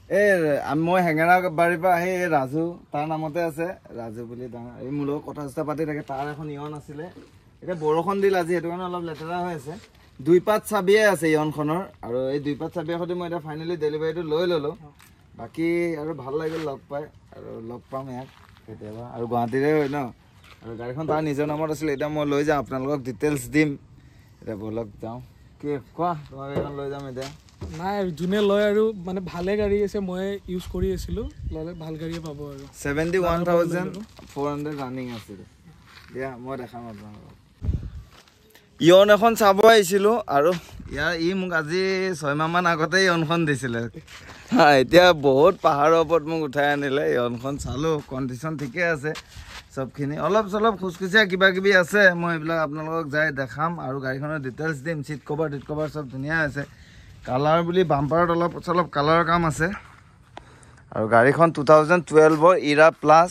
মই হেঙেৰা বাৰীৰ পৰা আহি ৰাজু তাৰ নামতে আছে ৰাজু বুলি এই মোৰ লগত কথা চথা পাতি থাকে তাৰ এখন ইয়ন আছিলে এতিয়া বৰষুণ দিল আজি সেইটো কাৰণে অলপ লেতেৰা হৈ আছে 2 পাত চাবিয়ে আছে ইয়নখনৰ আৰু এই 2 পাত চাবিয়ে সৈতে মই এতিয়া ফাইনেলি ডেলিভাৰীটো লৈ ল'লো বাকী আৰু ভাল লাগিল লগ পাই আৰু লগ পাম ইয়াক কেতিয়াবা আৰু গুৱাহাটীৰে হয় ন আৰু গাড়ীখন তাৰ নিজৰ নামত আছিলে এতিয়া মই লৈ যাওঁ আপোনালোকক ডিটেইলছ দিম এতিয়া বলক যাওঁ কি কোৱা তোমাক এখন লৈ যাম এতিয়া নাই যোনে লয় আৰু মানে ভালে গাড়ী আছে মই ইউজ কৰি আছিলো ললে ভাল গাড়ীয়ে পাব আৰু 71400 ৰানিং আছিল দিয়া মই দেখাম আপোনালোকক ইয়ন এখন চাব আহিছিলো আৰু ইয়াৰ মোক আজি 6 মাহ মান আগতে ইয়নখন দিছিলে এতিয়া বহুত পাহাৰৰ ওপৰত মোক উঠাই আনিলে ইয়নখন চালো কণ্ডিশ্যন ঠিকে আছে সবখিনি অলপ চলপ খুচখুচীয়া কিবা কিবি আছে মই এইবিলাক আপোনালোকক যাই দেখাম আৰু গাড়ীখনৰ ডিটেইলছ দিম চিট কভাৰ সব ধুনীয়া আছে কালাৰ বুলি বাম্পাৰত অলপ চলপ কালাৰৰ কাম আছে আৰু গাড়ীখন 2012ৰ ইৰা প্লাছ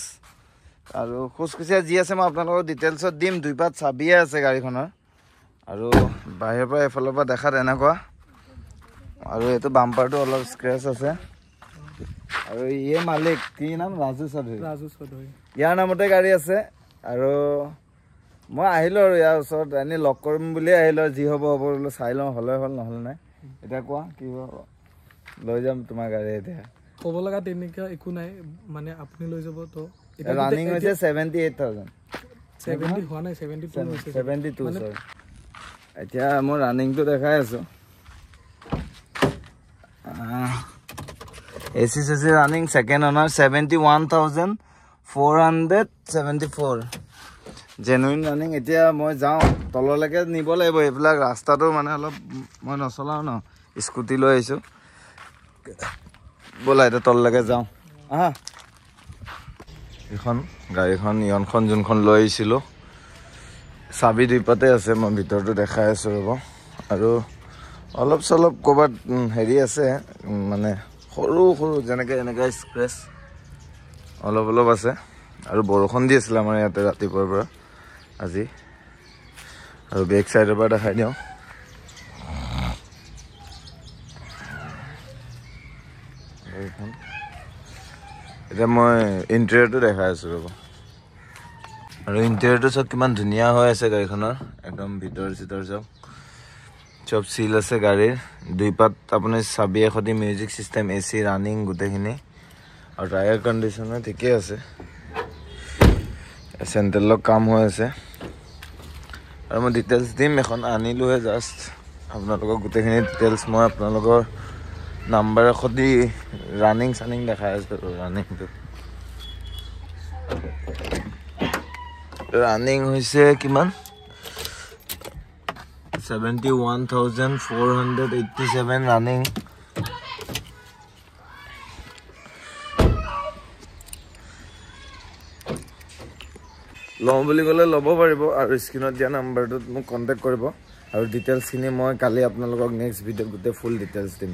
আৰু খুচখুচীয়া যি আছে মই আপোনালোকক ডিটেইলছত দিম 2 পাত চাবিয়ে আছে গাড়ীখনৰ আৰু বাহিৰৰ পৰা এফালৰ পৰা দেখাত এনেকুৱা আৰু এইটো বাম্পাৰটো অলপ স্ক্ৰেচ আছে আৰু ইয়ে মালিক কি নাম ৰাজু চৌধুৰী ইয়াৰ নামতে গাড়ী আছে আৰু মই আহিলোঁ আৰু ইয়াৰ ওচৰত এনেই লগ কৰিম বুলি আহিলোঁ যি হ'ব হ'ব বোলো চাই লওঁ হ'লে হ'ল নহ'লে নাই এতিয়া কোৱা কি হ'ব লৈ যাম তোমাৰ গাড়ী এতিয়া ক'ব লগা তেনেকুৱা একো নাই মানে আপুনি লৈ যাব তো ৰানিং হৈছে 78000 70 হোৱা নাই 72 হৈছে 72 সৰ এতিয়া মই ৰানিংটো দেখাই আছোঁ এচি চেচি ৰানিং ছেকেণ্ড অনাৰ 71474 জেনুইন ৰানিং এতিয়া মই যাওঁ তললৈকে নিব লাগিব এইবিলাক ৰাস্তাটো মানে অলপ মই নচলাওঁ ন স্কুটি লৈ আহিছোঁ ব'লা এতিয়া তললৈকে যাওঁ আহা এইখন গাড়ীখন ইয়নখন যোনখন লৈ আহিছিলোঁ চাবি 2 পাতে আছে মই ভিতৰটো দেখাই আছোঁ ৰ'ব আৰু অলপ চলপ ক'ৰবাত হেৰি আছে মানে সৰু সৰু যেনেকৈ এনেকৈ স্ক্ৰেচ অলপ আছে আৰু বৰষুণ দি আছিলে আমাৰ ইয়াতে ৰাতিপুৱাৰ পৰা আজি আৰু বেক চাইডৰ পৰা দেখাই দিওঁ এতিয়া মই ইণ্টেৰিয়ৰটো দেখাই আছোঁ ৰ'ব আৰু ইণ্টেৰিয়ৰটো চব কিমান ধুনীয়া হৈ আছে গাড়ীখনৰ একদম ভিতৰ চিতৰ চব চিল আছে গাড়ীৰ 2 পাত আপুনি চাবিয়ে সৈতে মিউজিক চিষ্টেম এচি ৰানিং গোটেইখিনি আৰু টায়াৰ কণ্ডিশ্যনো ঠিকেই আছে চেণ্ট্ৰেলৰ কাম হৈ আছে আৰু মই ডিটেইলছ দিম এখন আনিলোহে জাষ্ট আপোনালোকক গোটেইখিনি ডিটেইলছ মই আপোনালোকৰ নাম্বাৰৰ সৈতে ৰানিং চানিং দেখাই আছোঁ ৰানিংটো ৰানিং হৈছে কিমান 71487 ৰানিং লওঁ বুলি ক'লে ল'ব পাৰিব আৰু স্ক্ৰীনত দিয়া নাম্বাৰটোত মোক কণ্টেক্ট কৰিব আৰু ডিটেইলছখিনি মই কালি আপোনালোকক নেক্সট ভিডিঅ'ত গোটেই ফুল ডিটেইলছ দিম